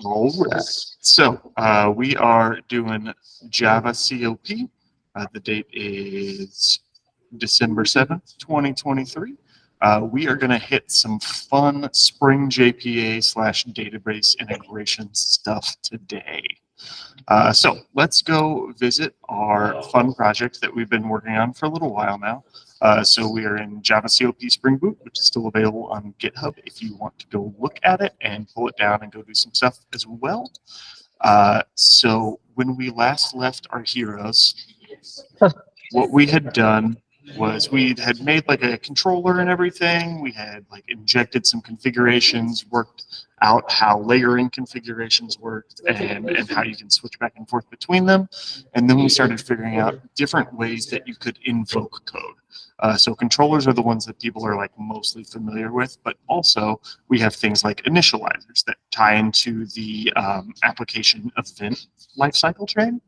All right. So we are doing Java COP. The date is December 7th, 2023. We are going to hit some fun Spring JPA / database integration stuff today. So let's go visit our fun project that we've been working on for a little while now. So we are in Java COP Spring Boot, which is still available on GitHub if you want to go look at it and pull it down and go do some stuff as well. So when we last left our heroes, what we had done was we had made like a controller and everything. We had like injected some configurations, worked out how layering configurations worked and how you can switch back and forth between them. And then we started figuring out different ways that you could invoke code. So controllers are the ones that people are like mostly familiar with, but also we have things like initializers that tie into the application event lifecycle chain.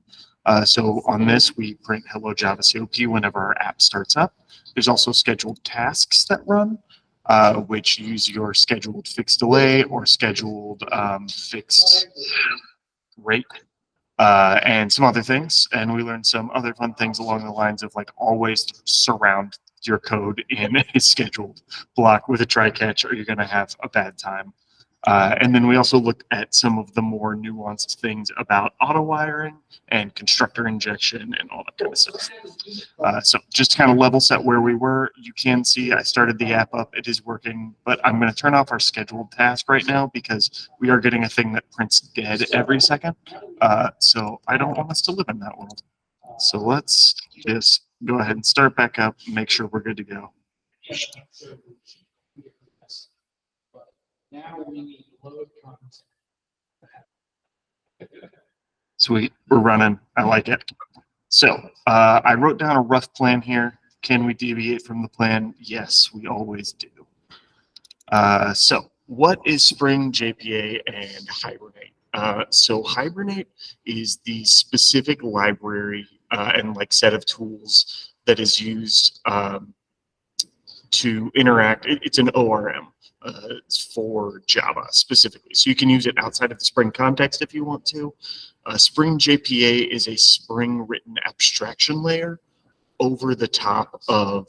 So on this, we print hello Java COP whenever our app starts up. There's also scheduled tasks that run, which use your scheduled fixed delay or scheduled fixed rate and some other things. And we learned some other fun things along the lines of like always surround your code in a scheduled block with a try catch or you're going to have a bad time. And then we also looked at some of the more nuanced things about auto wiring and constructor injection and all that kind of stuff. So just to kind of level set where we were, you can see I started the app up. It is working, but I'm going to turn off our scheduled task right now because we are getting a thing that prints dead every second. So I don't want us to live in that world. So let's just go ahead and start back up and make sure we're good to go. Now we need load content. Sweet, we're running. I like it. So I wrote down a rough plan here. Can we deviate from the plan? Yes, we always do. So what is Spring JPA and Hibernate? So Hibernate is the specific library and like set of tools that is used to interact. It's an ORM. For Java specifically. So you can use it outside of the Spring context if you want to. Spring JPA is a Spring written abstraction layer over the top of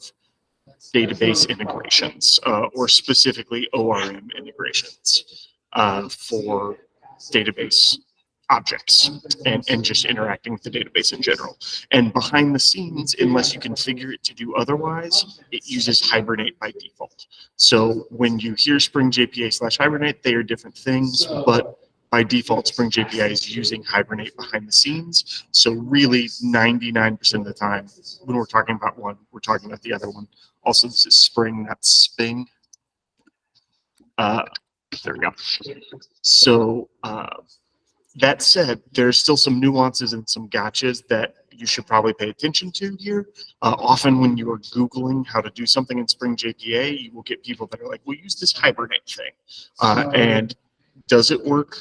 database integrations, or specifically ORM integrations for database objects and just interacting with the database in general. And behind the scenes, unless you configure it to do otherwise, it uses Hibernate by default. So when you hear Spring JPA / Hibernate, they are different things, but by default, Spring JPA is using Hibernate behind the scenes. So really 99% of the time, when we're talking about one, we're talking about the other one. Also, this is Spring, not Sping. There we go. So that said, there's still some nuances and some gotchas that you should probably pay attention to here. Often when you are Googling how to do something in Spring JPA, you will get people that are like, we'll use this Hibernate thing. And does it work?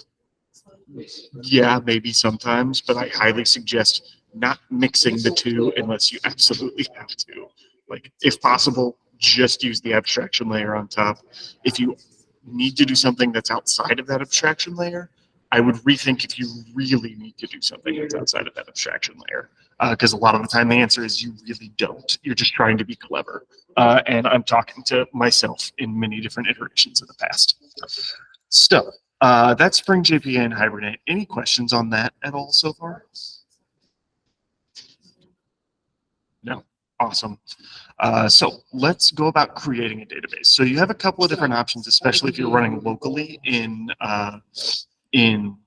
Yeah, maybe sometimes, but I highly suggest not mixing the two unless you absolutely have to. Like, if possible, just use the abstraction layer on top. If you need to do something that's outside of that abstraction layer, I would rethink if you really need to do something that's outside of that abstraction layer. Because a lot of the time the answer is you really don't. You're just trying to be clever. And I'm talking to myself in many different iterations in the past. So that's Spring JPA and Hibernate. Any questions on that at all so far? No. Awesome. So let's go about creating a database. So you have a couple of different options, especially if you're running locally in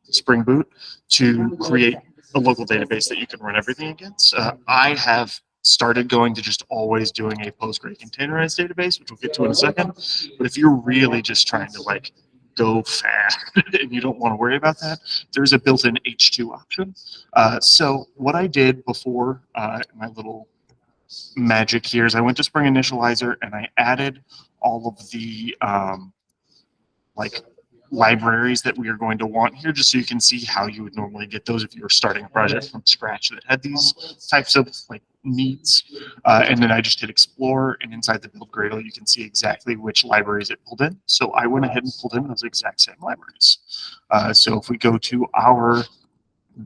Spring Boot, to create a local database that you can run everything against. I have started going to just always doing a Postgre containerized database, which we'll get to in a second. But if you're really just trying to like go fast and you don't want to worry about that, there's a built-in H2 option. So what I did before my little magic here is I went to Spring Initializer and I added all of the like libraries that we are going to want here, just so you can see how you would normally get those if you were starting a project from scratch that had these types of like needs. And then I just hit explore, and inside the build Gradle, you can see exactly which libraries it pulled in. So I went ahead and pulled in those exact same libraries. So if we go to our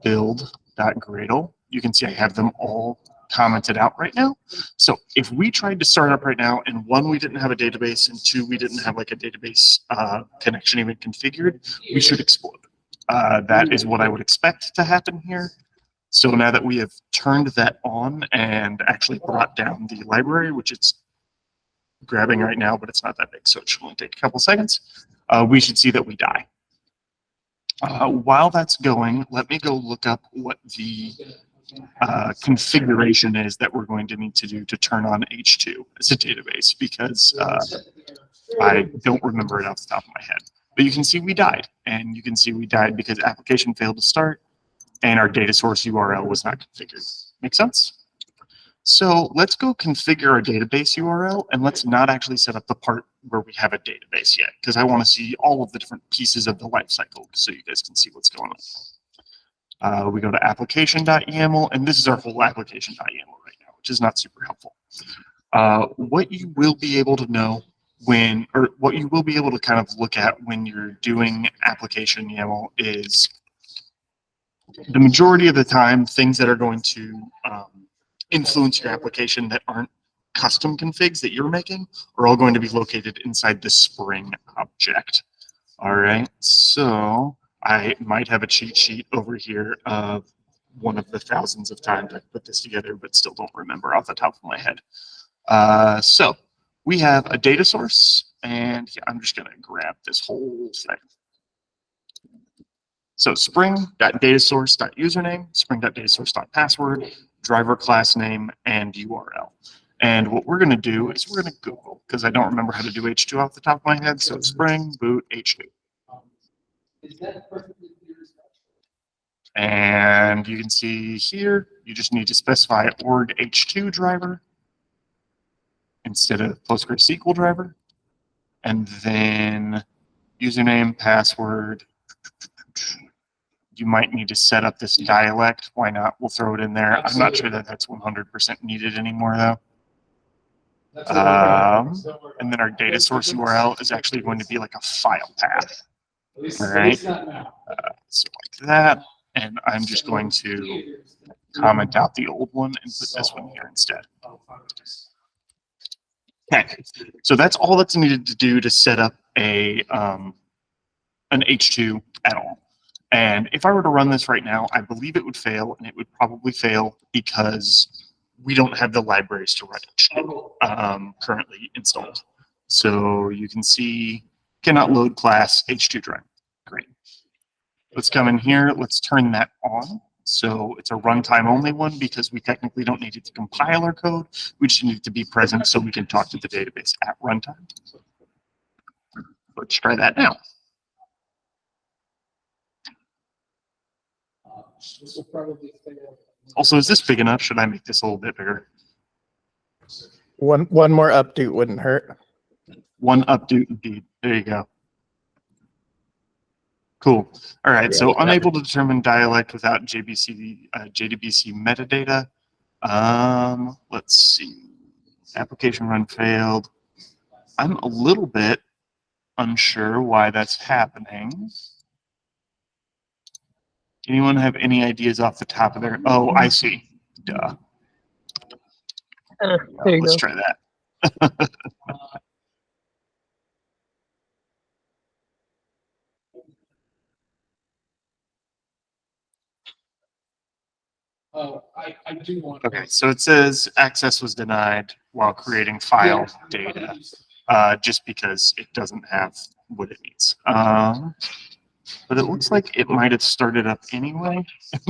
build.gradle, you can see I have them all commented out right now. So if we tried to start up right now, and one, we didn't have a database, and two, we didn't have like a database connection even configured, we should explode. That is what I would expect to happen here. So now that we have turned that on and actually brought down the library, which it's grabbing right now, but it's not that big, so it should only take a couple seconds, we should see that we die. While that's going, let me go look up what the configuration is that we're going to need to do to turn on H2 as a database, because I don't remember it off the top of my head. But you can see we died, and you can see we died because application failed to start and our data source URL was not configured. Make sense? So let's go configure our database URL, and let's not actually set up the part where we have a database yet, because I want to see all of the different pieces of the lifecycle so you guys can see what's going on. We go to application.yaml, and this is our whole application.yaml right now, which is not super helpful. What you will be able to know when, or what you will be able to kind of look at when you're doing application YAML is the majority of the time, things that are going to influence your application that aren't custom configs that you're making are all going to be located inside the Spring object. All right, so I might have a cheat sheet over here of one of the thousands of times I've put this together, but still don't remember off the top of my head. So we have a data source, and yeah, I'm just going to grab this whole thing. So spring.datasource.username, spring.datasource.password, driver class name, and URL. And what we're going to do is we're going to Google, because I don't remember how to do H2 off the top of my head. So spring boot H2. And you can see here, you just need to specify org H2 driver instead of PostgreSQL driver. And then username, password. You might need to set up this dialect. Why not? We'll throw it in there. I'm not sure that that's 100% needed anymore, though. And then our data source URL is actually going to be like a file path. All right. So like that. And I'm just going to comment out the old one and put this one here instead. Okay. So that's all that's needed to do to set up a an H2 at all. And if I were to run this right now, I believe it would fail, and it would probably fail because we don't have the libraries to run H2 currently installed. So you can see cannot load class H2 driver. Great. Let's come in here. Let's turn that on. So it's a runtime only one because we technically don't need it to compile our code. We just need it to be present so we can talk to the database at runtime. Let's try that now. Also, is this big enough? Should I make this a little bit bigger? One more update wouldn't hurt. One update indeed. There you go. Cool. All right. So unable to determine dialect without JDBC metadata. Let's see. Application run failed. I'm a little bit unsure why that's happening. Anyone have any ideas off the top of their? Oh, I see. Duh. Let's try that. I do want. Okay, so it says access was denied while creating file data, just because it doesn't have what it needs. But it looks like it might have started up anyway,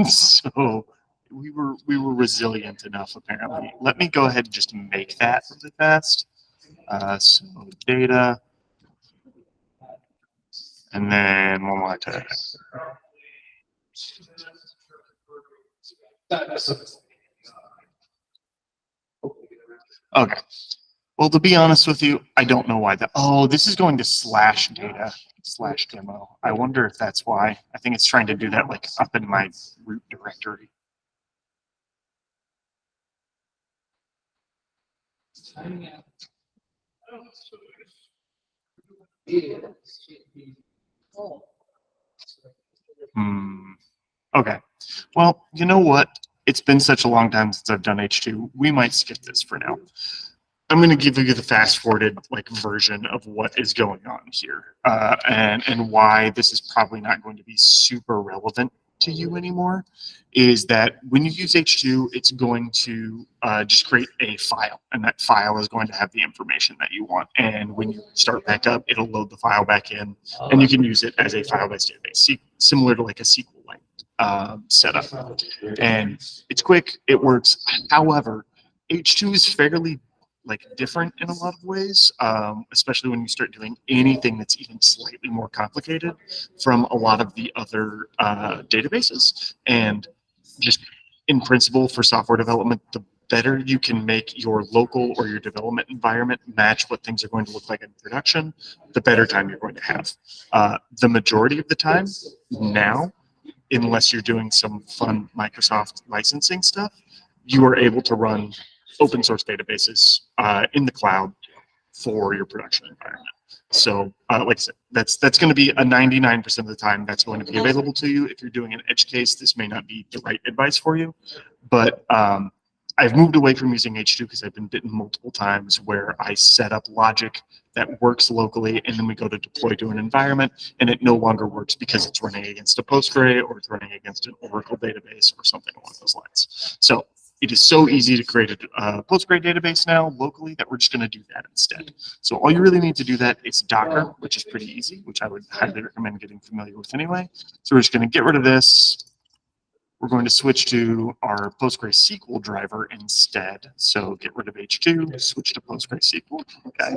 so we were resilient enough apparently. Let me go ahead and just make that really fast. So data, and then one more time. Okay. Well, to be honest with you, I don't know why that. Oh, this is going to slash data. /demo. I wonder if that's why. I think it's trying to do that like up in my root directory. Okay. Well, you know what? It's been such a long time since I've done H2. We might skip this for now. I'm going to give you the fast forwarded like version of what is going on here, and why this is probably not going to be super relevant to you anymore. Is that when you use H2, it's going to just create a file, and that file is going to have the information that you want. And when you start back up, it'll load the file back in, and you can use it as a file-based database, similar to like a SQLite setup. And it's quick, it works. However, H2 is fairly like different in a lot of ways, especially when you start doing anything that's even slightly more complicated from a lot of the other databases. And just in principle for software development, the better you can make your local or your development environment match what things are going to look like in production, the better time you're going to have. The majority of the time now, unless you're doing some fun Microsoft licensing stuff, you are able to run open source databases in the cloud for your production environment. So like I said, that's going to be a 99% of the time that's going to be available to you. If you're doing an edge case, this may not be the right advice for you, but I've moved away from using H2 because I've been bitten multiple times where I set up logic that works locally, and then we go to deploy to an environment, and it no longer works because it's running against a Postgre or it's running against an Oracle database or something along those lines. So it is so easy to create a Postgre database now locally that we're just going to do that instead. So all you really need to do that is Docker, which is pretty easy, which I would highly recommend getting familiar with anyway. So we're just going to get rid of this. We're going to switch to our PostgreSQL driver instead. So get rid of H2, switch to PostgreSQL. Okay.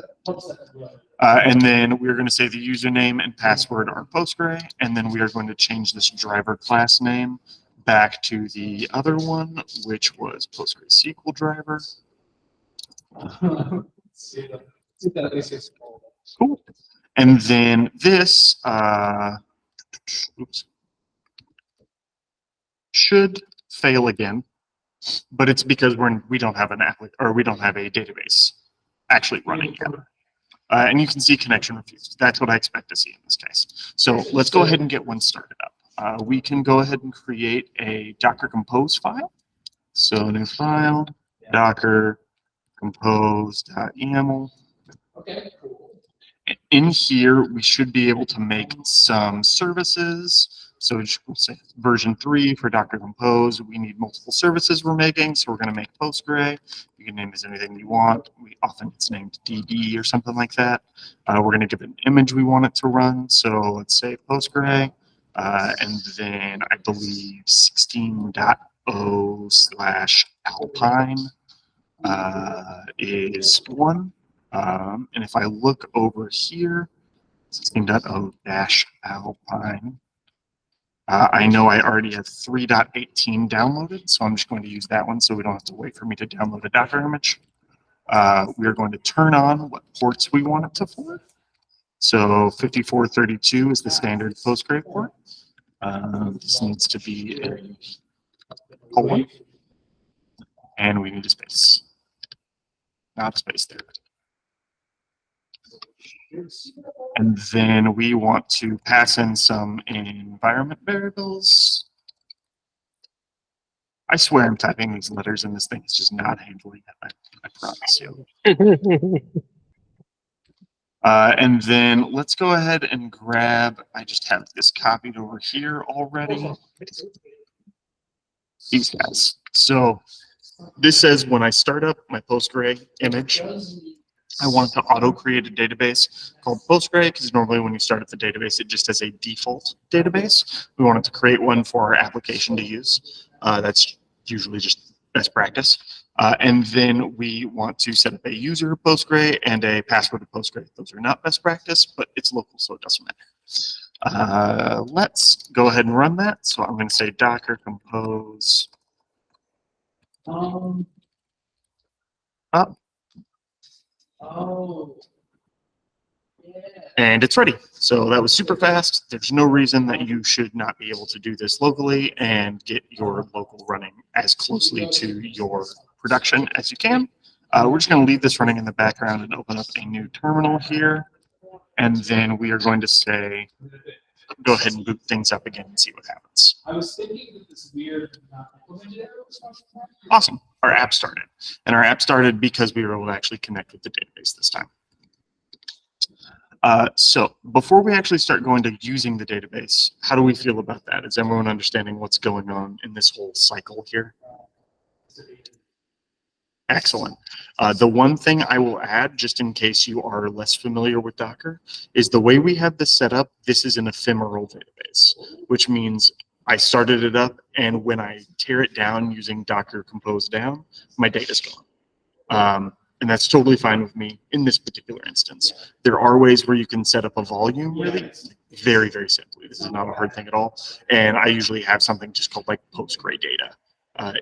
And then we're going to say the username and password are Postgre, and then we are going to change this driver class name back to the other one, which was PostgreSQL driver. Cool. And then this should fail again, but it's because we don't have an we don't have a database actually running yet. And you can see connection refused. That's what I expect to see in this case. So let's go ahead and get one started up. We can go ahead and create a Docker Compose file. So new file, Docker compose.yaml. Okay, cool. In here, we should be able to make some services. So we'll say version 3 for Docker Compose. We need multiple services we're making, so we're going to make Postgre. You can name this anything you want. Often it's named DB or something like that. We're going to give it an image we want it to run. So let's say Postgre, and then I believe 16.0/Alpine is 1. And if I look over here, 16.0-Alpine. I know I already have 3.18 downloaded, so I'm just going to use that one so we don't have to wait for me to download a Docker image. We are going to turn on what ports we want it to forward. So 5432 is the standard Postgre port. This needs to be a colon, and we need a space. Not a space there. And then we want to pass in some environment variables. I swear I'm typing these letters and this thing is just not handling it. I promise you. And then let's go ahead and grab, I just have this copied over here already. These guys. So this says when I start up my Postgre image, I want to auto-create a database called Postgre because normally when you start up the database, it just has a default database. We want it to create one for our application to use. That's usually just best practice. And then we want to set up a user of Postgre and a password of Postgre. Those are not best practice, but it's local, so it doesn't matter. Let's go ahead and run that. So I'm going to say Docker compose up. Oh. And it's ready. So that was super fast. There's no reason that you should not be able to do this locally and get your local running as closely to your production as you can. We're just going to leave this running in the background and open up a new terminal here. And then we are going to say, go ahead and boot things up again and see what happens. I was thinking that this weird Awesome. Our app started. And our app started because we were able to actually connect with the database this time. So before we actually start going to using the database, how do we feel about that? Is everyone understanding what's going on in this whole cycle here? Excellent. The one thing I will add, just in case you are less familiar with Docker, is the way we have this set up, this is an ephemeral database, which means I started it up, and when I tear it down using Docker Compose down, my data's gone. And that's totally fine with me in this particular instance. There are ways where you can set up a volume really very, very simply. This is not a hard thing at all. And I usually have something just called like Postgre data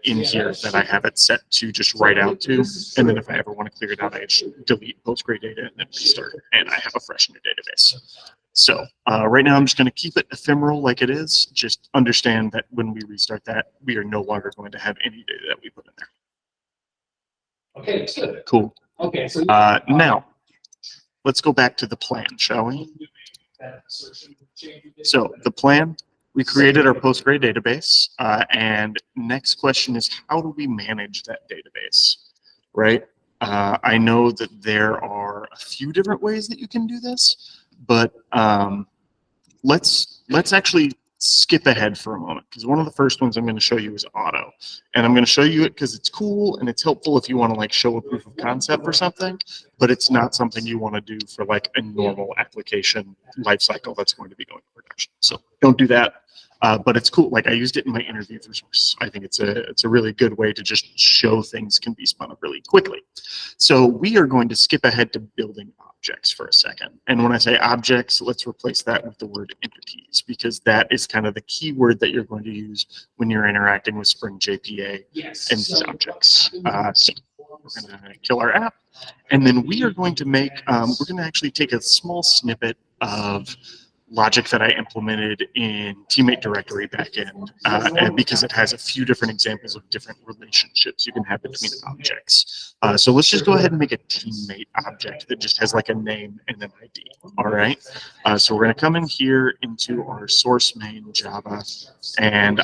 in here that I have it set to just write out to. And then if I ever want to clear it out, I just delete Postgre data and then restart it. And I have a fresh new database. So right now I'm just going to keep it ephemeral like it is. Just understand that when we restart that, we are no longer going to have any data that we put in there. Okay, good. Cool. Okay, so now, let's go back to the plan, shall we? So the plan, we created our Postgre database, and next question is how do we manage that database, right? I know that there are a few different ways that you can do this, but let's actually skip ahead for a moment, because one of the first ones I'm going to show you is auto, and I'm going to show you it because it's cool and it's helpful if you want to like show a proof of concept for something, but it's not something you want to do for like a normal application lifecycle that's going to be going to production. So don't do that. But it's cool. Like I used it in my interview for source. I think it's a really good way to just show things can be spun up really quickly. So we are going to skip ahead to building objects for a second. And when I say objects, let's replace that with the word entities, because that is kind of the key word that you're going to use when you're interacting with Spring JPA and these objects. So we're going to kill our app, and then we are going to make, we're going to actually take a small snippet of logic that I implemented in teammate directory backend, and because it has a few different examples of different relationships you can have between objects. So let's just go ahead and make a teammate object that just has like a name and an ID. All right. So we're going to come in here into our source main Java, and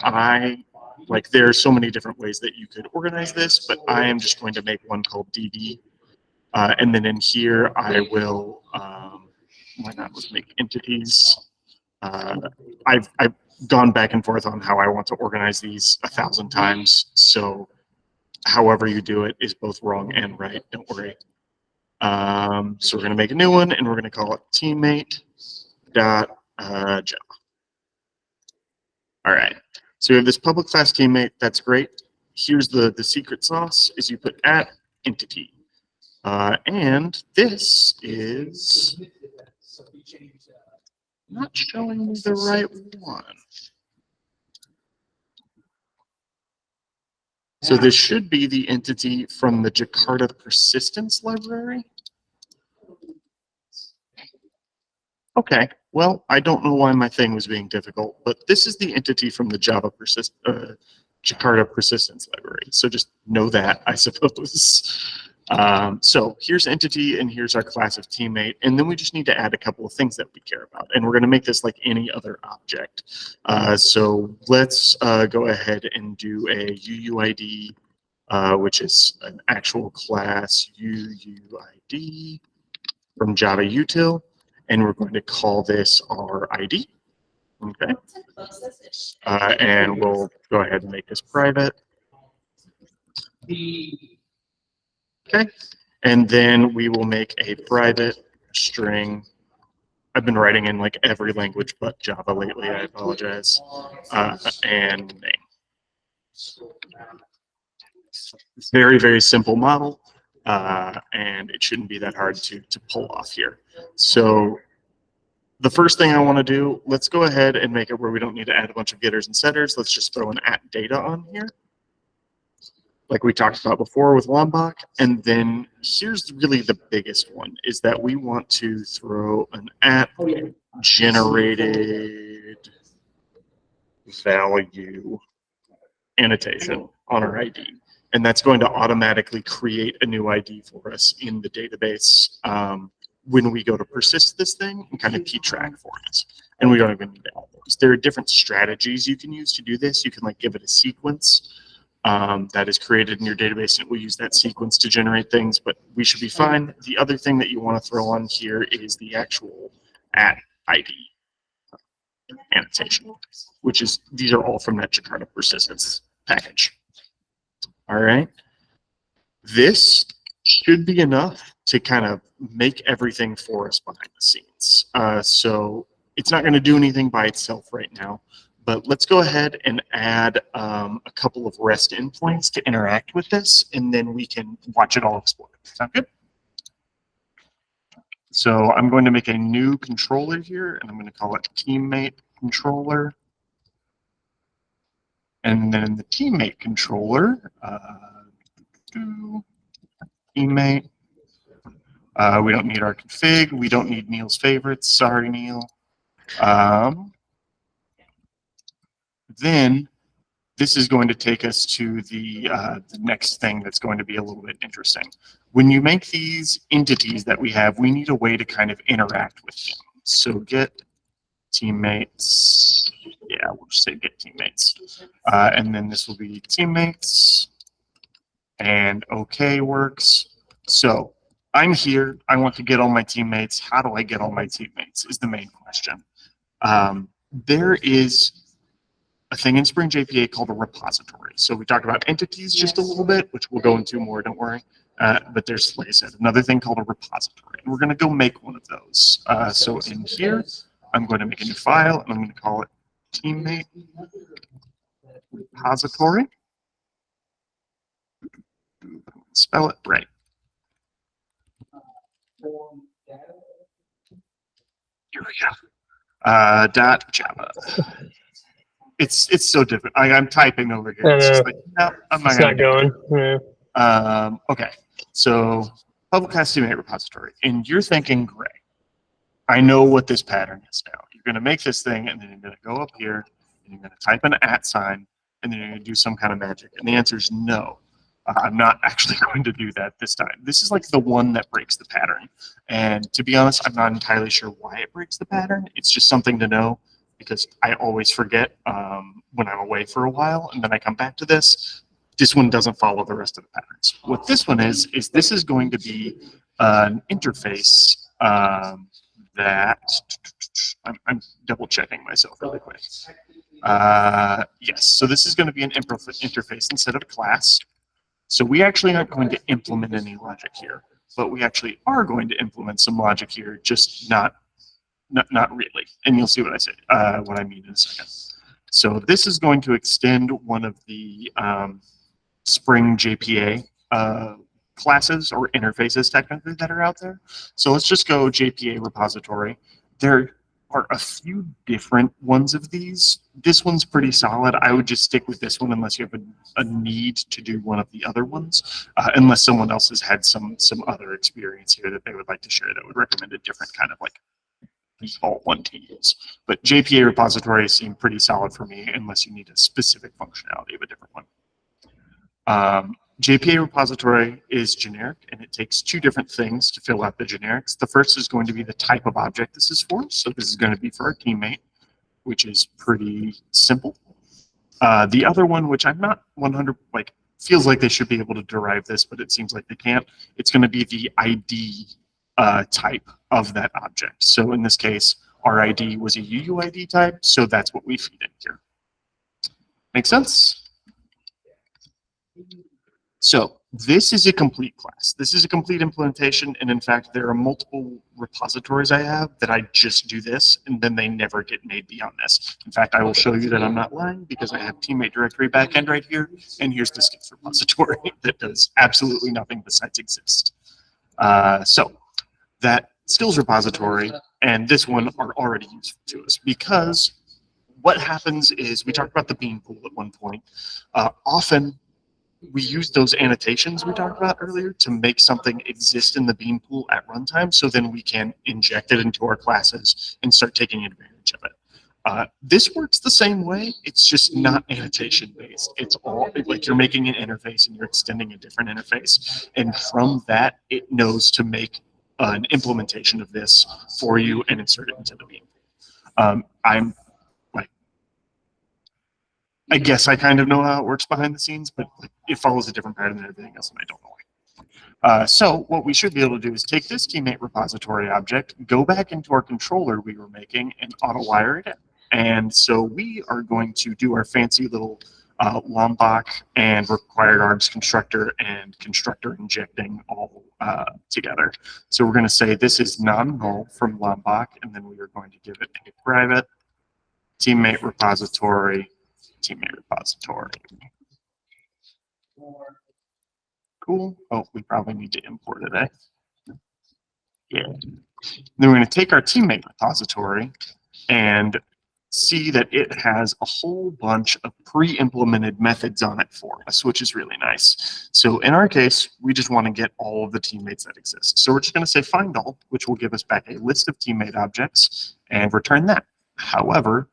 there are so many different ways that you could organize this, but I am just going to make one called DB, and then in here I will. Why not? Let's make entities. I've gone back and forth on how I want to organize these 1,000 times. So however you do it is both wrong and right. Don't worry. So we're going to make a new one, and we're going to call it teammate.java. All right. So we have this public class teammate. That's great. Here's the secret sauce: is you put @entity, and this is not showing me the right one. So this should be the entity from the Jakarta persistence library. Okay, well, I don't know why my thing was being difficult, but this is the entity from the Jakarta persistence library. So just know that, I suppose. So here's entity, and here's our class of teammate, and then we just need to add a couple of things that we care about, and we're going to make this like any other object. So let's go ahead and do a UUID, which is an actual class UUID from Java util, and we're going to call this our ID. Okay, and we'll go ahead and make this private. Okay, and then we will make a private string. I've been writing in like every language but Java lately, I apologize. And name. It's very, very simple model, and it shouldn't be that hard to pull off here. So the first thing I want to do, let's go ahead and make it where we don't need to add a bunch of getters and setters. Let's just throw an @data on here. like we talked about before with Lombok. And then here's really the biggest one, is that we want to throw an app generated value annotation on our ID. And that's going to automatically create a new ID for us in the database when we go to persist this thing and kind of keep track for us. And we don't even need all those. There are different strategies you can use to do this. You can like give it a sequence that is created in your database, and it will use that sequence to generate things, but we should be fine. The other thing that you want to throw on here is the actual at ID annotation, which is, these are all from that Jakarta persistence package. All right. This should be enough to kind of make everything for us behind the scenes. So it's not going to do anything by itself right now, but let's go ahead and add a couple of REST endpoints to interact with this, and then we can watch it all explode. Sound good? So I'm going to make a new controller here, and I'm going to call it teammate controller. And then in the teammate controller, teammate. We don't need our config. We don't need Neil's favorites. Sorry, Neil. Then this is going to take us to the next thing that's going to be a little bit interesting. When you make these entities that we have, we need a way to kind of interact with them. So get teammates. Yeah, we'll just say get teammates. And then this will be teammates. And OK works. So I'm here. I want to get all my teammates. How do I get all my teammates is the main question. There is a thing in Spring JPA called a repository. So we talked about entities just a little bit, which we'll go into more, don't worry. But there's, like I said, another thing called a repository. And we're going to go make one of those. So in here, I'm going to make a new file, and I'm going to call it teammate repository. Spell it right. Here we go. .java. It's so different. I'm typing over here. It's just like, no, I'm not going to do it. Yeah. Okay, so public class teammate repository, and you're thinking, great. I know what this pattern is now. You're going to make this thing, and then you're going to go up here, and you're going to type an @ sign, and then you're going to do some kind of magic. And the answer is no. I'm not actually going to do that this time. This is like the one that breaks the pattern. And to be honest, I'm not entirely sure why it breaks the pattern. It's just something to know, because I always forget when I'm away for a while, and then I come back to this. This one doesn't follow the rest of the patterns. What this one is this is going to be an interface that I'm double checking myself really quick. Yes, so this is going to be an interface instead of a class. So we actually aren't going to implement any logic here, but we actually are going to implement some logic here, just not really. And you'll see what I say, what I mean in a second. So this is going to extend one of the Spring JPA classes or interfaces technically that are out there. So let's just go JPA repository. There are a few different ones of these. This one's pretty solid. I would just stick with this one unless you have a need to do one of the other ones, unless someone else has had some other experience here that they would like to share that would recommend a different kind of like default one to use. But JPA repositories seem pretty solid for me unless you need a specific functionality of a different one. JPA repository is generic, and it takes two different things to fill out the generics. The first is going to be the type of object this is for. So this is going to be for our teammate, which is pretty simple. The other one, which I'm not 100, feels like they should be able to derive this, but it seems like they can't. It's going to be the ID type of that object. So in this case, our ID was a UUID type, so that's what we feed in here. Make sense? So this is a complete class. This is a complete implementation, and in fact, there are multiple repositories I have that I just do this, and then they never get made beyond this. In fact, I will show you that I'm not lying, because I have teammate directory backend right here, and here's the skills repository that does absolutely nothing besides exist. So that skills repository and this one are already useful to us, because what happens is, we talked about the bean pool at one point. Often we use those annotations we talked about earlier to make something exist in the bean pool at runtime, so then we can inject it into our classes and start taking advantage of it. This works the same way. It's just not annotation based. It's all like you're making an interface and you're extending a different interface. And from that, it knows to make an implementation of this for you and insert it into the bean. I'm like, I guess I kind of know how it works behind the scenes, but it follows a different pattern than everything else, and I don't know why. So what we should be able to do is take this teammate repository object, go back into our controller we were making, and auto-wire it in. And so we are going to do our fancy little Lombok and required args constructor and constructor injecting all together. So we're going to say this is non-null from Lombok, and then we are going to give it a private teammate repository, Cool. Oh, we probably need to import it, eh? Yeah. Then we're going to take our teammate repository and see that it has a whole bunch of pre-implemented methods on it for us, which is really nice. So in our case, we just want to get all of the teammates that exist. So we're just going to say find all, which will give us back a list of teammate objects and return that. However,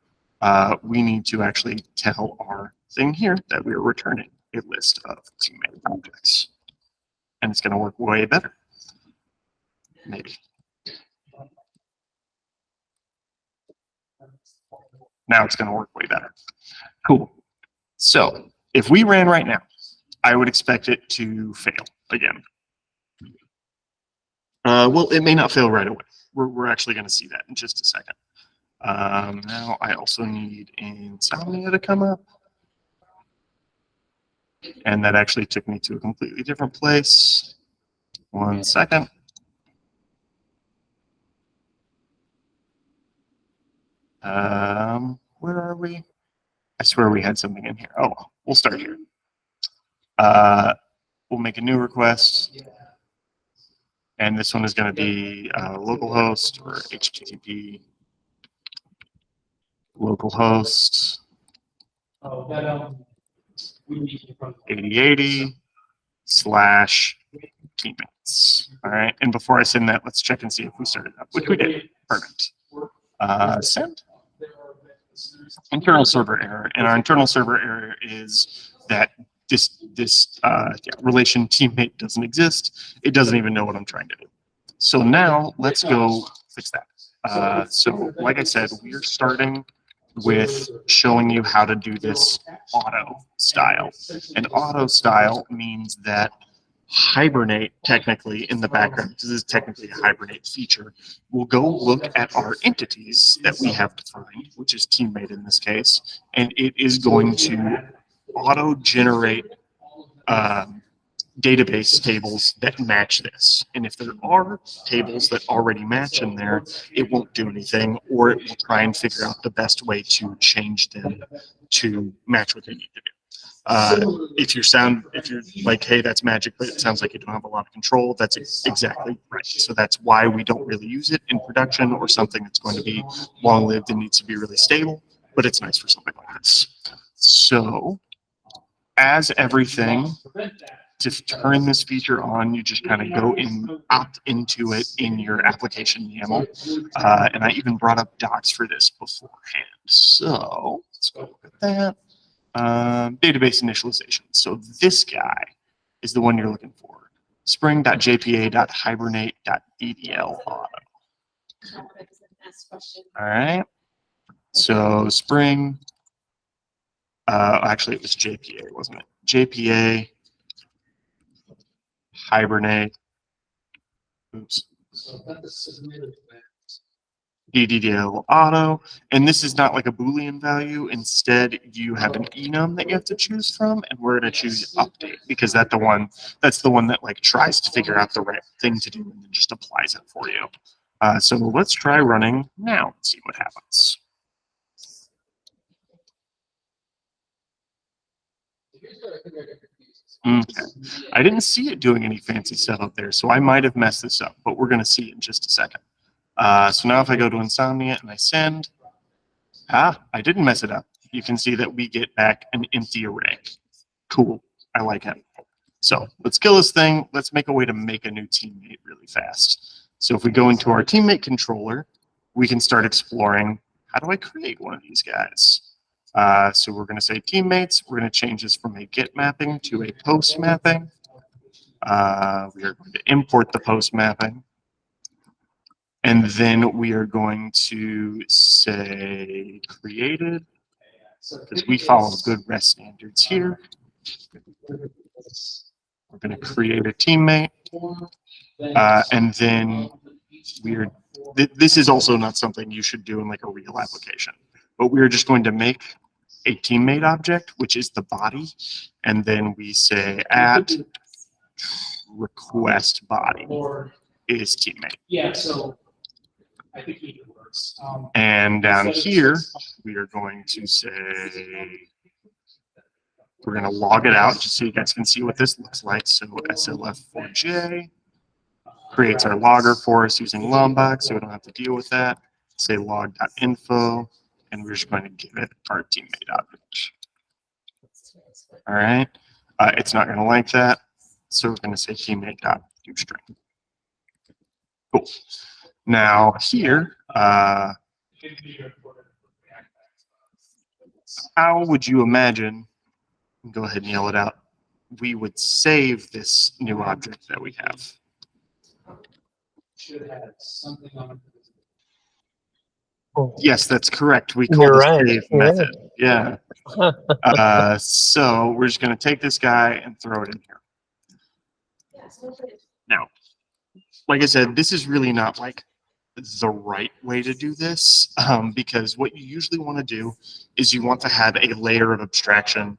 we need to actually tell our thing here that we are returning a list of teammate objects. And it's going to work way better. Maybe. Now it's going to work way better. Cool. So if we ran right now, I would expect it to fail again. Well, it may not fail right away. We're actually going to see that in just a second. Now I also need Insomnia to come up. And that actually took me to a completely different place. 1 second. Where are we? I swear we had something in here. Oh, we'll start here. We'll make a new request. And this one is going to be localhost or HTTP localhost 8080 / teammates. All right. And before I send that, let's check and see if we started up, which we did. Perfect. Send. Internal server error. And our internal server error is that this relation teammate doesn't exist. It doesn't even know what I'm trying to do. So now let's go fix that. So like I said, we're starting with showing you how to do this auto style. And auto style means that Hibernate, technically in the background, this is technically a Hibernate feature, will go look at our entities that we have defined, which is teammate in this case, and it is going to auto-generate database tables that match this. And if there are tables that already match in there, it won't do anything, or it will try and figure out the best way to change them to match what they need to do. If you're like, hey, that's magic, but it sounds like you don't have a lot of control, that's exactly right. So that's why we don't really use it in production or something that's going to be long-lived and needs to be really stable, but it's nice for something like this. So as everything, to turn this feature on, you just kind of go in, opt into it in your application YAML. And I even brought up docs for this beforehand. So let's go look at that. Database initialization. So this guy is the one you're looking for. Spring.jpa.hibernate.ddl auto. All right. So Spring, actually it was JPA, wasn't it? JPA, Hibernate, oops. DDL auto, and this is not like a Boolean value. Instead, you have an enum that you have to choose from, and we're going to choose update because that's the one that like tries to figure out the right thing to do and then just applies it for you. So let's try running now and see what happens. Okay. I didn't see it doing any fancy stuff up there, so I might have messed this up, but we're going to see it in just a second. So now if I go to Insomnia and I send, I didn't mess it up. You can see that we get back an empty array. Cool. I like him. So let's kill this thing. Let's make a way to make a new teammate really fast. So if we go into our teammate controller, we can start exploring, how do I create one of these guys? So we're going to say teammates. We're going to change this from a get mapping to a post mapping. We are going to import the post mapping. And then we are going to say created, because we follow good REST standards here. We're going to create a teammate. And then this is also not something you should do in like a real application, but we're just going to make a teammate object, which is the body. And then we say at request body is teammate. Yeah, so I think it works. And down here, we are going to say, we're going to log it out just so you guys can see what this looks like. So SLF4J creates our logger for us using Lombok, so we don't have to deal with that. Say log.info, and we're just going to give it our teammate object. All right. It's not going to like that, so we're going to say teammate.toString. Cool. Now here, how would you imagine, go ahead and yell it out, we would save this new object that we have? Should have something on it. Yes, that's correct. We call You're the right. save You're method. Yeah. So we're just going to take this guy and throw it in here. Now, like I said, this is really not like the right way to do this, because what you usually want to do is you want to have a layer of abstraction,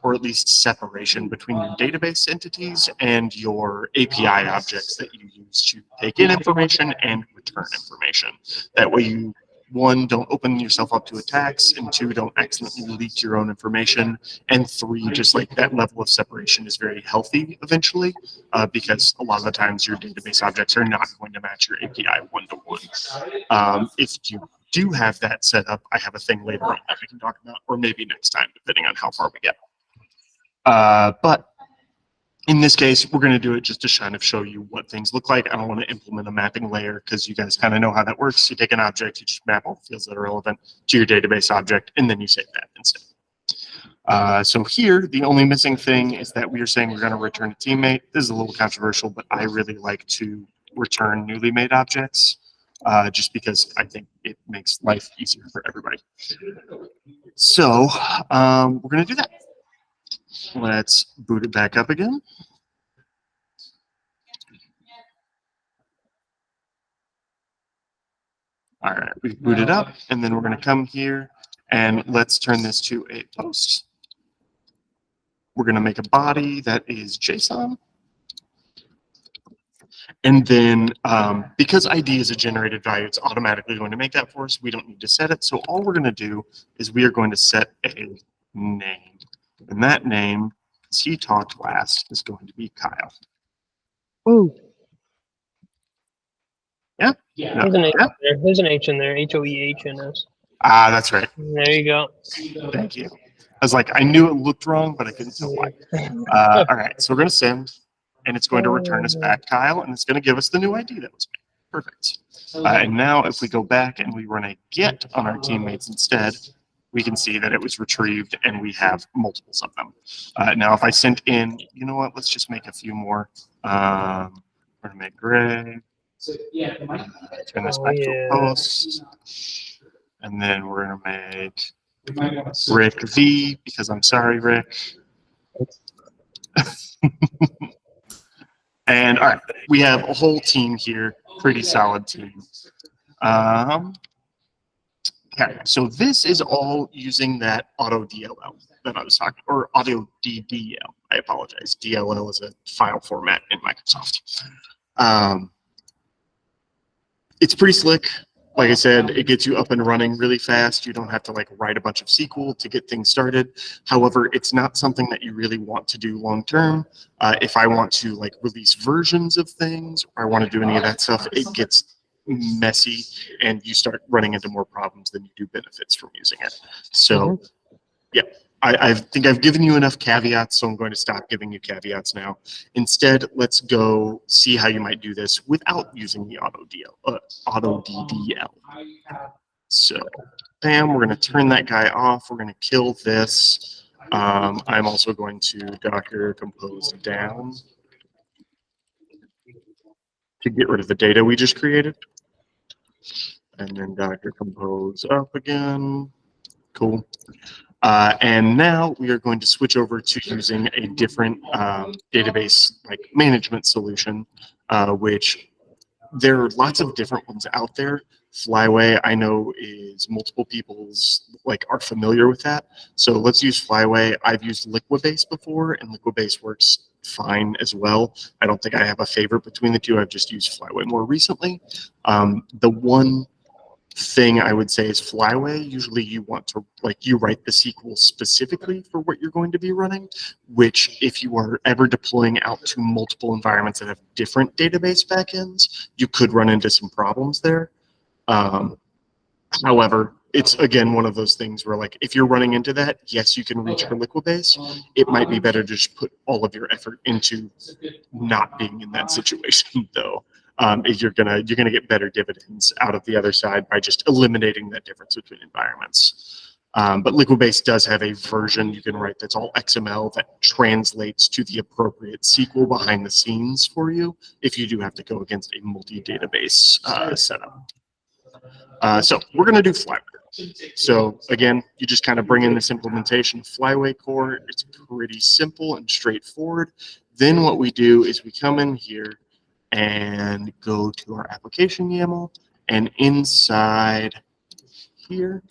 or at least separation between your database entities and your API objects that you use to take in information and return information. That way you, one, don't open yourself up to attacks, and two, don't accidentally leak your own information, and three, just like that level of separation is very healthy eventually, because a lot of the times your database objects are not going to match your API one-to-one. If you do have that set up, I have a thing later on that we can talk about, or maybe next time, depending on how far we get. But in this case, we're going to do it just to kind of show you what things look like. I don't want to implement a mapping layer because you guys kind of know how that works. You take an object, you just map all the fields that are relevant to your database object, and then you save that instead. So here, the only missing thing is that we are saying we're going to return a teammate. This is a little controversial, but I really like to return newly made objects, just because I think it makes life easier for everybody. So we're going to do that. Let's boot it back up again. All right, we've booted up, and then we're going to come here and let's turn this to a post. We're going to make a body that is JSON. And then because ID is a generated value, it's automatically going to make that for us. We don't need to set it. So all we're going to do is we are going to set a name. And that name, as he talked last, is going to be Kyle. Ooh, Yeah? Yeah. No. there's an H Yeah? in there. There's an H in there. HOEHNS. Ah, that's right. There you go. Thank you. I was like, I knew it looked wrong, but I couldn't tell why. All right, so we're going to send, and it's going to return us back Kyle, and it's going to give us the new ID that was made. Perfect. And now if we go back and we run a get on our teammates instead, we can see that it was retrieved and we have multiples of them. Now if I sent in, you know what, let's just make a few more. We're going to make gray, So, yeah, turn this Oh, back to a yeah. post, and then we're going to make we might want to Rick V, because I'm sorry, Rick. And all right, we have a whole team here, pretty solid team. Okay, so this is all using that auto DLL that I was talking, or auto DDL. I apologize. DLL is a file format in Microsoft. It's pretty slick. Like I said, it gets you up and running really fast. You don't have to like write a bunch of SQL to get things started. However, it's not something that you really want to do long term. If I want to like release versions of things, or I want to do any of that stuff, it gets messy and you start running into more problems than you do benefits from using it. So yeah, I think I've given you enough caveats, so I'm going to stop giving you caveats now. Instead, let's go see how you might do this without using the auto DDL. So, bam, we're going to turn that guy off. We're going to kill this. I'm also going to Docker compose down to get rid of the data we just created. And then Docker compose up again. Cool. And now we are going to switch over to using a different database like management solution, which there are lots of different ones out there. Flyway, I know, is multiple people's are familiar with that. So let's use Flyway. I've used Liquibase before, and Liquibase works fine as well. I don't think I have a favorite between the two. I've just used Flyway more recently. The one thing I would say is Flyway. Usually you want to you write the SQL specifically for what you're going to be running, which if you are ever deploying out to multiple environments that have different database backends, you could run into some problems there. However, it's again one of those things where if you're running into that, yes, you can reach for Liquibase. It might be better to just put all of your effort into not being in that situation though. You're gonna get better dividends out of the other side by just eliminating that difference between environments. But Liquibase does have a version you can write that's all XML that translates to the appropriate SQL behind the scenes for you if you do have to go against a multi-database setup. So we're gonna do Flyway. So again, you just kind of bring in this implementation of Flyway core. It's pretty simple and straightforward. Then what we do is we come in here and go to our application YAML, and inside here,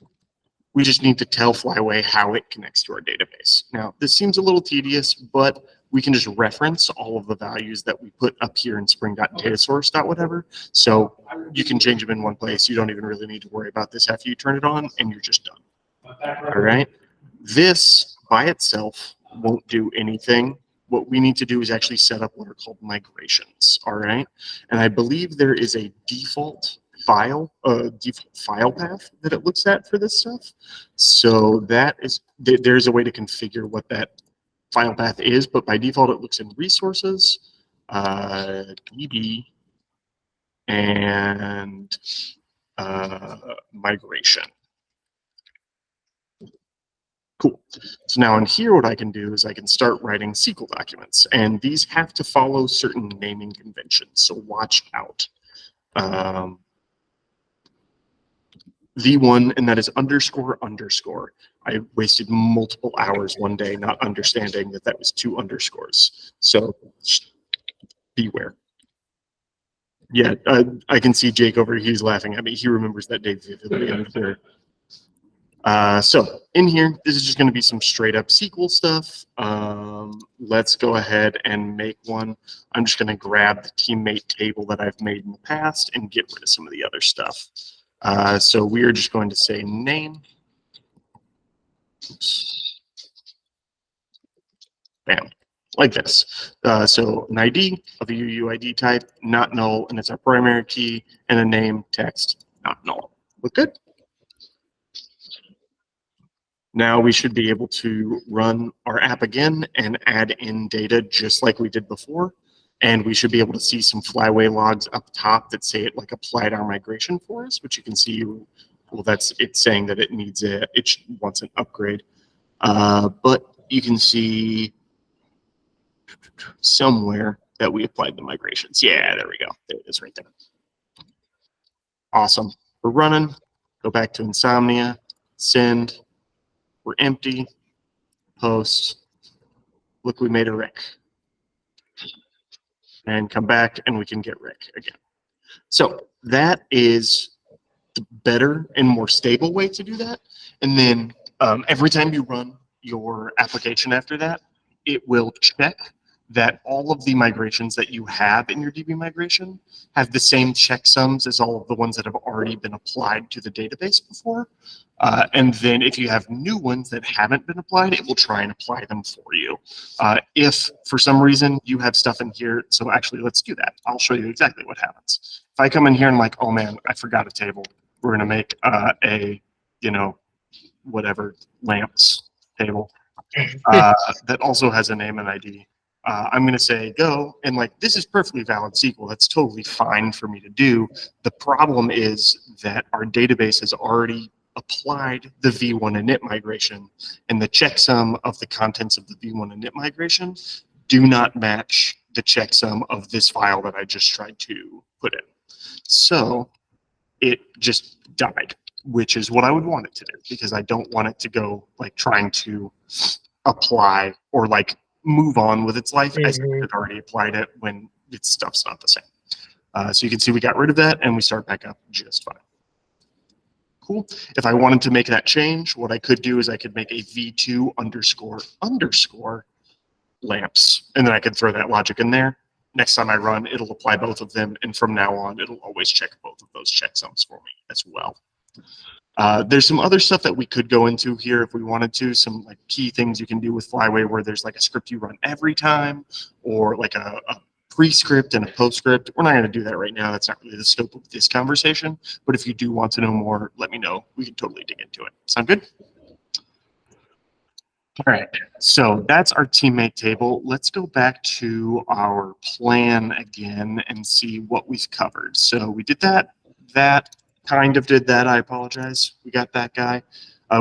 we just need to tell Flyway how it connects to our database. Now, this seems a little tedious, but we can just reference all of the values that we put up here in spring.datasource.whatever. So you can change them in one place. You don't even really need to worry about this after you turn it on, and you're just done. All right. This by itself won't do anything. What we need to do is actually set up what are called migrations. All right. And I believe there is a default file path that it looks at for this stuff. So there's a way to configure what that file path is, but by default it looks in resources, DB, and migration. Cool. So now in here, what I can do is I can start writing SQL documents, and these have to follow certain naming conventions. So watch out. V1, and that is underscore underscore. I wasted multiple hours one day not understanding that that was 2 underscores. So beware. Yeah, I can see Jake over here. He's laughing at me. He remembers that day vividly. I'm sure. So in here, this is just going to be some straight up SQL stuff. Let's go ahead and make one. I'm just going to grab the teammate table that I've made in the past and get rid of some of the other stuff. So we are just going to say name. Oops. Bam, like this. So an ID of a UUID type, not null, and it's our primary key, and a name text, not null. Look good? Now we should be able to run our app again and add in data just like we did before. And we should be able to see some Flyway logs up top that say it applied our migration for us, which you can see, well, it's saying that it needs it wants an upgrade. But you can see somewhere that we applied the migrations. Yeah, there we go. There it is right there. Awesome. We're running. Go back to Insomnia. Send. We're empty. Post. Look, we made a Rick. And come back and we can get Rick again. So that is the better and more stable way to do that. And then every time you run your application after that, it will check that all of the migrations that you have in your DB migration have the same checksums as all of the ones that have already been applied to the database before. And then if you have new ones that haven't been applied, it will try and apply them for you. If for some reason you have stuff in here, so actually let's do that. I'll show you exactly what happens. If I come in here and I'm like, oh man, I forgot a table. We're gonna make whatever, lamps table that also has a name and ID. I'm going to say go, and like this is perfectly valid SQL. That's totally fine for me to do. The problem is that our database has already applied the V1 init migration, and the checksum of the contents of the V1 init migration do not match the checksum of this file that I just tried to put in. So it just died, which is what I would want it to do, because I don't want it to go like trying to apply or like move on with its life as it had already applied it when its stuff's not the same. So you can see we got rid of that and we start back up just fine. Cool. If I wanted to make that change, what I could do is I could make a v2 underscore lamps, and then I could throw that logic in there. Next time I run, it'll apply both of them, and from now on, it'll always check both of those checksums for me as well. There's some other stuff that we could go into here if we wanted to, some like key things you can do with Flyway where there's like a script you run every time, or like a pre-script and a post-script. We're not going to do that right now. That's not really the scope of this conversation, but if you do want to know more, let me know. We can totally dig into it. Sound good? All right, so that's our teammate table. Let's go back to our plan again and see what we've covered. So we did that, kind of did that, I apologize. We got that guy.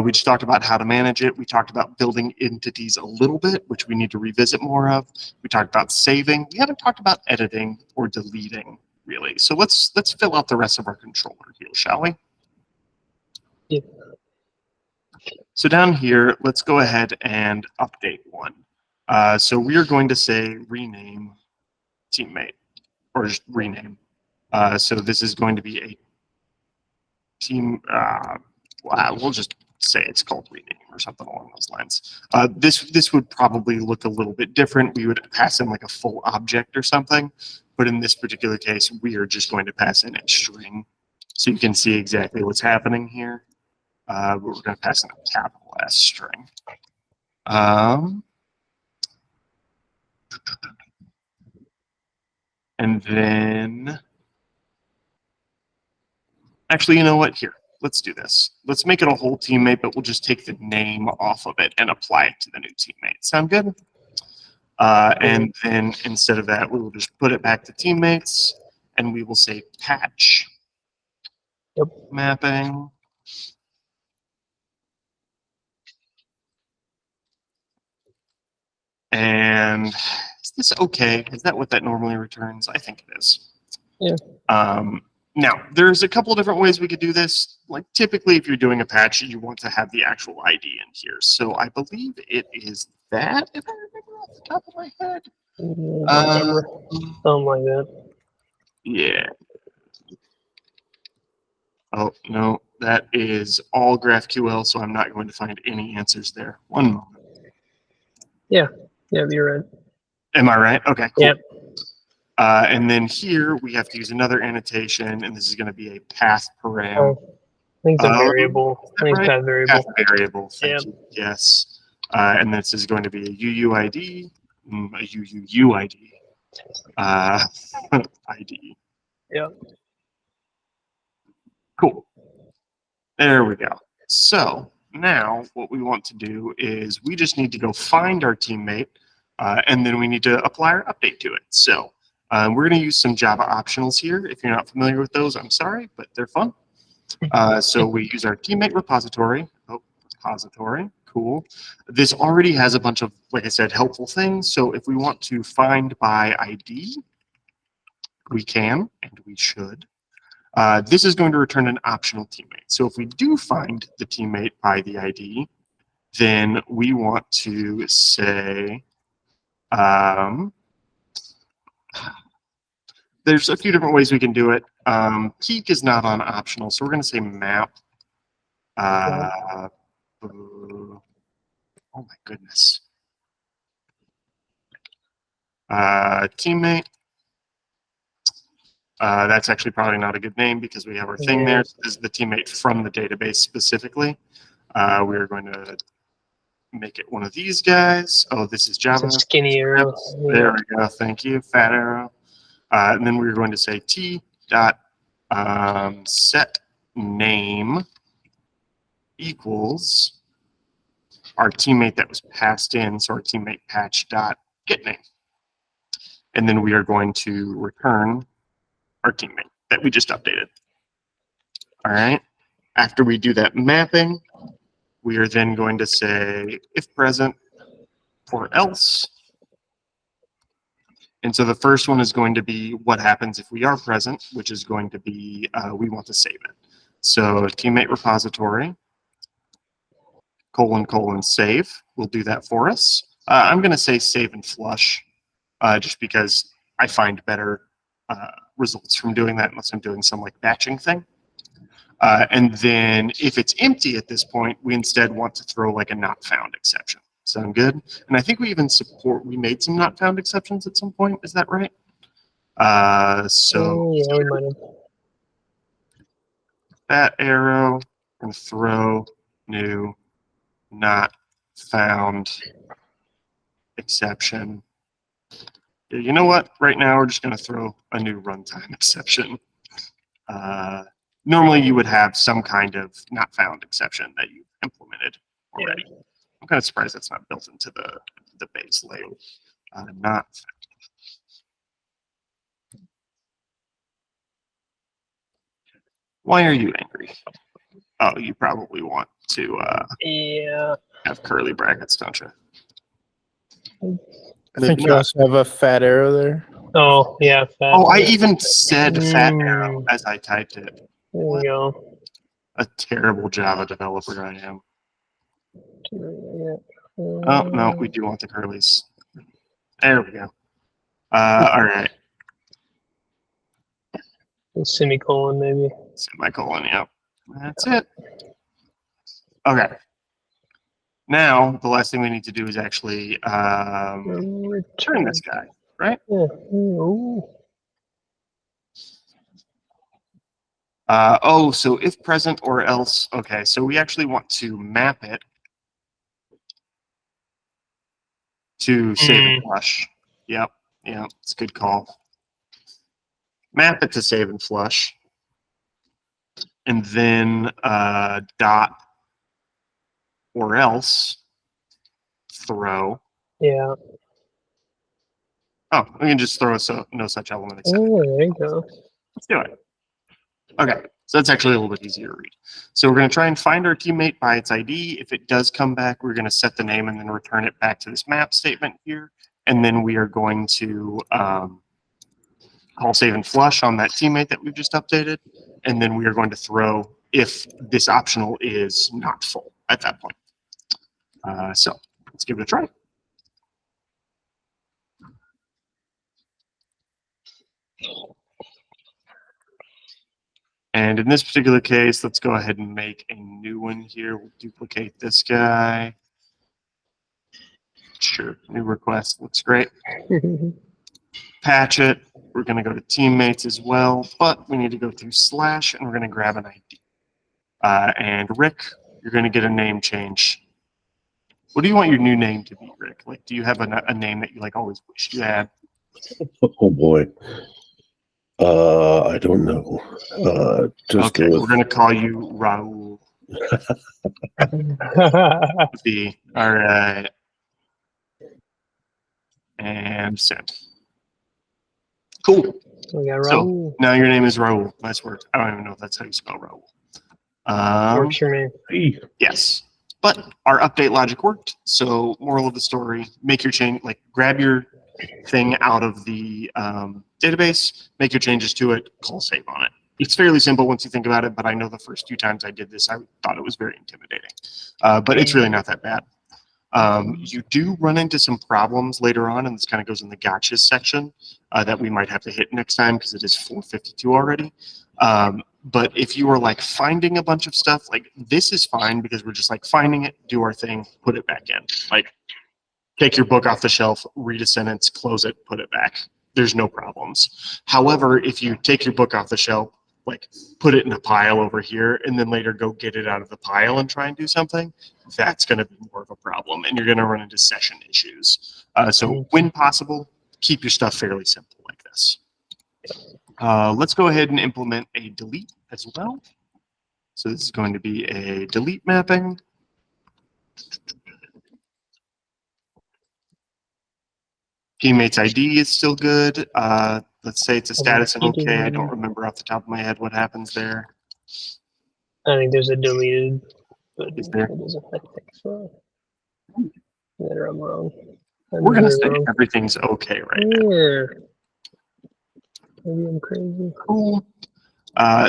We just talked about how to manage it. We talked about building entities a little bit, which we need to revisit more of. We talked about saving. We haven't talked about editing or deleting, really. So let's fill out the rest of our controller here, shall we? Yeah. So down here, let's go ahead and update one. So we are going to say rename teammate, or just rename. So this is going to be a team, we'll just say it's called rename or something along those lines. This would probably look a little bit different. We would pass in like a full object or something, but in this particular case, we are just going to pass in a string. So you can see exactly what's happening here. But we're going to pass in a capital S string. And then, actually, you know what? Here, let's do this. Let's make it a whole teammate, but we'll just take the name off of it and apply it to the new teammate. Sound good? And then instead of that, we will just put it back to teammates, and we will say patch mapping. And is this okay? Is that what that normally returns? I think it is. Yeah. Now, there's a couple of different ways we could do this. Like typically, if you're doing a patch, you want to have the actual ID in here. So I believe it is that, if I remember off the top of my head. Something like that. Yeah. Oh, no, that is all GraphQL, so I'm not going to find any answers there. One moment. Yeah, you're right. Am I right? Okay, cool. Yep. And then here we have to use another annotation, and this is going to be a path param. Oh, I think it's a variable. I think it's path variable. Path variable, thank you. Yes. And this is going to be a UUID, a UUUID ID. Yep. Cool. There we go. So now what we want to do is we just need to go find our teammate, and then we need to apply our update to it. So we're going to use some Java optionals here. If you're not familiar with those, I'm sorry, but they're fun. So we use our teammate repository. Oh, repository, cool. This already has a bunch of, like I said, helpful things. So if we want to find by ID, we can, and we should. This is going to return an optional teammate. So if we do find the teammate by the ID, then we want to say, there's a few different ways we can do it. Peak is not on optional, so we're going to say map. Oh my goodness. Teammate. That's actually probably not a good name because we have our thing there. So this is the teammate from the database specifically. We are going to make it one of these guys. Oh, this is Java. It's a skinny arrow. There we go. Thank you. Fat arrow. And then we're going to say t dot set name equals our teammate that was passed in, so our teammate patch dot get name. And then we are going to return our teammate that we just updated. All right. After we do that mapping, we are then going to say if present or else. And so the first one is going to be what happens if we are present, which is going to be we want to save it. So teammate repository ::save will do that for us. I'm going to say save and flush just because I find better results from doing that unless I'm doing some like batching thing. And then if it's empty at this point, we instead want to throw like a not found exception. Sound good? And I think we even we made some not found exceptions at some point. Is that right? So yeah, we might have. that arrow and throw new not found exception. You know what? Right now, we're just going to throw a new runtime exception. Normally, you would have some kind of not found exception that you implemented already. Yeah. I'm kind of surprised that's not built into the base layer. Not found. Why are you angry? Oh, you probably want to Yeah. have curly brackets, don't you? I think you also have a fat arrow there. Oh, yeah. Fat oh, I even said fat arrow as I typed it. There we go. A terrible Java developer I am. Yeah. Oh, no, we do want the curlies. There we go. All right. A semicolon, maybe. Semicolon, yep. That's it. Okay. Now, the last thing we need to do is actually return this guy, right? Yeah. Ooh. Oh, so if present or else. Okay, so we actually want to map it to save and flush. Yep, it's a good call. Map it to save and flush. And then dot or else throw. Yeah. Oh, we can just throw no such element except. Oh, there you go. Let's do it. Okay, so that's actually a little bit easier to read. So we're going to try and find our teammate by its ID. If it does come back, we're going to set the name and then return it back to this map statement here. And then we are going to call save and flush on that teammate that we've just updated. And then we are going to throw if this optional is not full at that point. So let's give it a try. And in this particular case, let's go ahead and make a new one here. We'll duplicate this guy. Sure, new request, looks great. Patch it. We're going to go to teammates as well, but we need to go through slash, and we're going to grab an ID. And Rick, you're going to get a name change. What do you want your new name to be, Rick? Like, do you have a name that you like always wished you had? Oh boy. I don't know. Just okay, we're going to call you Raul. B. All right. And send. Cool. We got So Raul. now your name is Raul. Nice work. I don't even know if that's how you spell Raul. Works for me. Yes. But our update logic worked. So moral of the story, make your change, like grab your thing out of the database, make your changes to it, call save on it. It's fairly simple once you think about it, but I know the first 2 times I did this, I thought it was very intimidating. But it's really not that bad. You do run into some problems later on, and this kind of goes in the gotchas section that we might have to hit next time because it is 4:52 already. But if you are like finding a bunch of stuff, like this is fine because we're just like finding it, do our thing, put it back in. Like take your book off the shelf, read a sentence, close it, put it back. There's no problems. However, if you take your book off the shelf, like put it in a pile over here, and then later go get it out of the pile and try and do something, that's going to be more of a problem, and you're going to run into session issues. So when possible, keep your stuff fairly simple like this. Let's go ahead and implement a delete as well. So this is going to be a delete mapping. Teammate's ID is still good. Let's say it's a status of okay. I don't remember off the top of my head what happens there. I think there's a deleted, but Is there? it doesn't. I think so. That I'm wrong. We're gonna say wrong. everything's okay right now. Yeah. Maybe I'm crazy. Cool.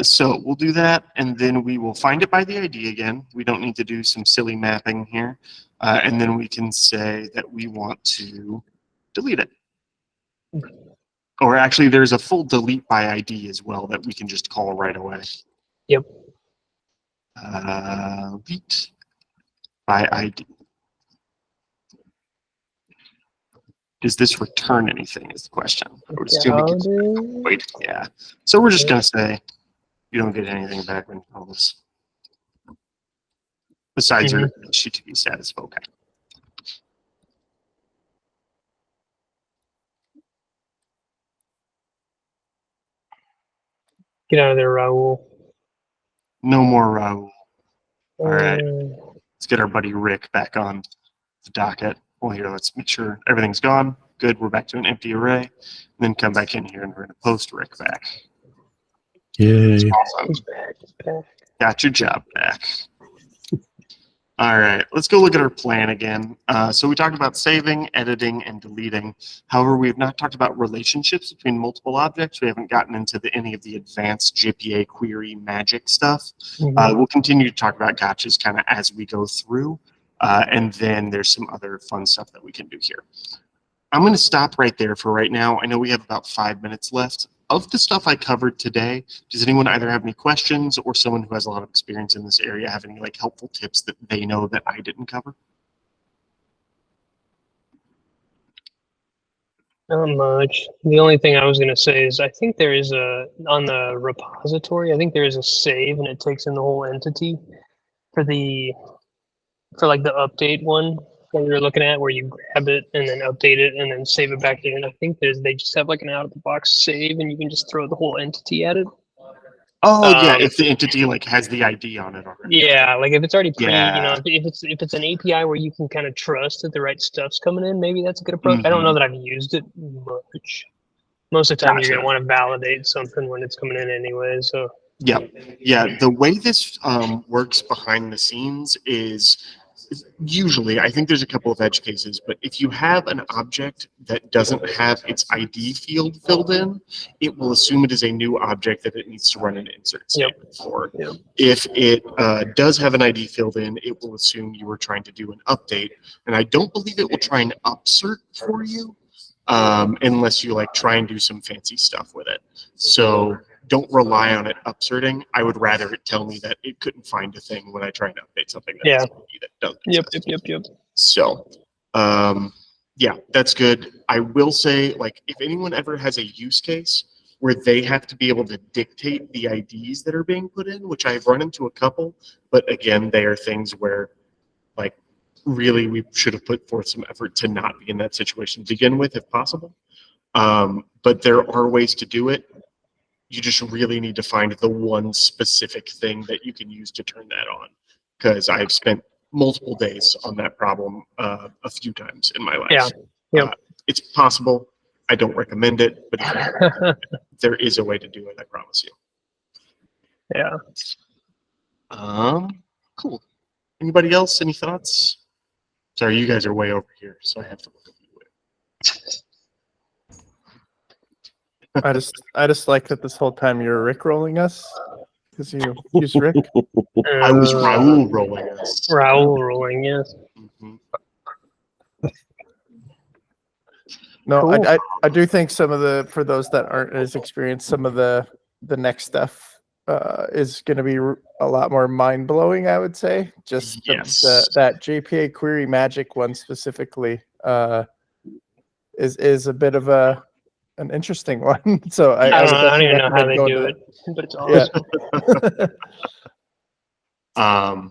So we'll do that, and then we will find it by the ID again. We don't need to do some silly mapping here. And then we can say that we want to delete it. Or actually, there's a full delete by ID as well that we can just call right away. Yep. Delete by ID. Does this return anything is the question. I would assume it gets wait, yeah. So we're just gonna say you don't get anything back when you call this. Besides your HTTP status, okay. Get out of there, Raul. No more Raul. All right. Uh, Let's get our buddy Rick back on the docket. Well, here, let's make sure everything's gone. Good, we're back to an empty array. And then come back in here and we're going to post Rick back. Yay. Awesome. He's back. He's back. Got your job back. All right, let's go look at our plan again. So we talked about saving, editing, and deleting. However, we have not talked about relationships between multiple objects. We haven't gotten into any of the advanced JPA query magic stuff. We'll continue to talk about gotchas kind of as we go through. And then there's some other fun stuff that we can do here. I'm going to stop right there for right now. I know we have about 5 minutes left. Of the stuff I covered today, does anyone either have any questions or someone who has a lot of experience in this area have any like helpful tips that they know that I didn't cover? Not much. The only thing I was going to say is I think there is on the repository, I think there is a save and it takes in the whole entity for like the update one that we were looking at where you grab it and then update it and then save it back in. I think they just have like an out of the box save and you can just throw the whole entity at it. Oh yeah, if the entity like has the ID on it already. Yeah, like if it's already pre, Yeah. you know, if it's an API where you can kind of trust that the right stuff's coming in, maybe that's a good approach. I don't know that I've used it much. Most of the time, you're gonna want to validate something when it's coming in anyway. So yeah, the way this works behind the scenes is usually, I think there's a couple of edge cases, but if you have an object that doesn't have its ID field filled in, it will assume it is a new object that it needs to run an insert statement for. Yep. If it does have an ID filled in, it will assume you were trying to do an update, and I don't believe it will try and upsert for you unless you like try and do some fancy stuff with it. So don't rely on it upserting. I would rather it tell me that it couldn't find a thing when I try and update something that, that doesn't exist. Yep. So, yeah, that's good. I will say, like, if anyone ever has a use case where they have to be able to dictate the IDs that are being put in, which I've run into a couple, but again, they are things where, like, really we should have put forth some effort to not be in that situation to begin with, if possible. But there are ways to do it. You just really need to find the one specific thing that you can use to turn that on. Because I've spent multiple days on that problem a few times in my life. Yeah. Yep. It's possible. I don't recommend it, but there is a way to do it, I promise you. Yeah. Cool. Anybody else? Any thoughts? Sorry, you guys are way over here, so I have to look at you. I just like that this whole time you're Rickrolling us because you use Rick. I was Raul rolling us. Raul rolling, yes. No, Cool. I do think some of the, for those that aren't as experienced, some of the next stuff is going to be a lot more mind blowing. I would say just that JPA query magic one specifically is a bit of an interesting one. So I don't even know how they do it, but it's awesome. Yeah.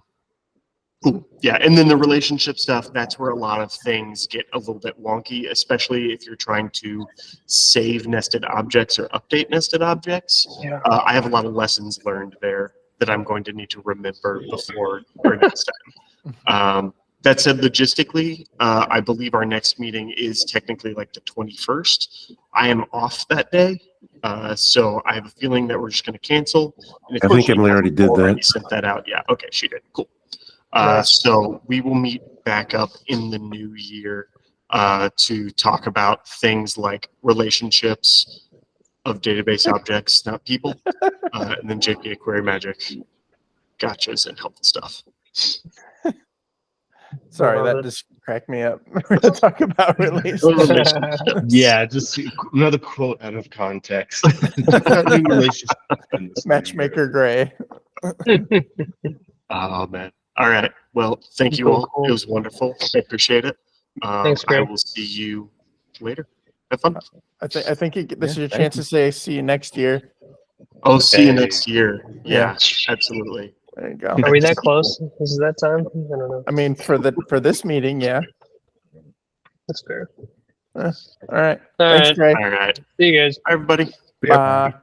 Cool. Yeah, and then the relationship stuff, that's where a lot of things get a little bit wonky, especially if you're trying to save nested objects or update nested objects. Yeah. I have a lot of lessons learned there that I'm going to need to remember before or next time. That said, logistically, I believe our next meeting is technically like the 21st. I am off that day, so I have a feeling that we're just going to cancel. And if I think she Emily already did already that. sent that out. Yeah, okay, she did. Cool. Nice. So we will meet back up in the new year to talk about things like relationships of database objects, not people, and then JPA query magic, gotchas, and helpful stuff. Sorry, Love that it. just cracked me up. We're gonna talk about relationships. Relationships. Yeah, just another quote out of context. New relationship in this Matchmaker Gray. Oh man. All right. Well, thank you Cool, all. cool. It was wonderful. I appreciate it. Thanks, I Greg. will see you later. Have fun. I think this is your thank chance to say see you next year. Oh, see you Hey. next year. Yeah. Yeah, absolutely. There you go. Are we that close? Is it that time? I don't know. I mean, for this meeting, yeah. That's fair. All right. All Thanks, right. Gray. All right. See you guys. Bye, everybody. Bye.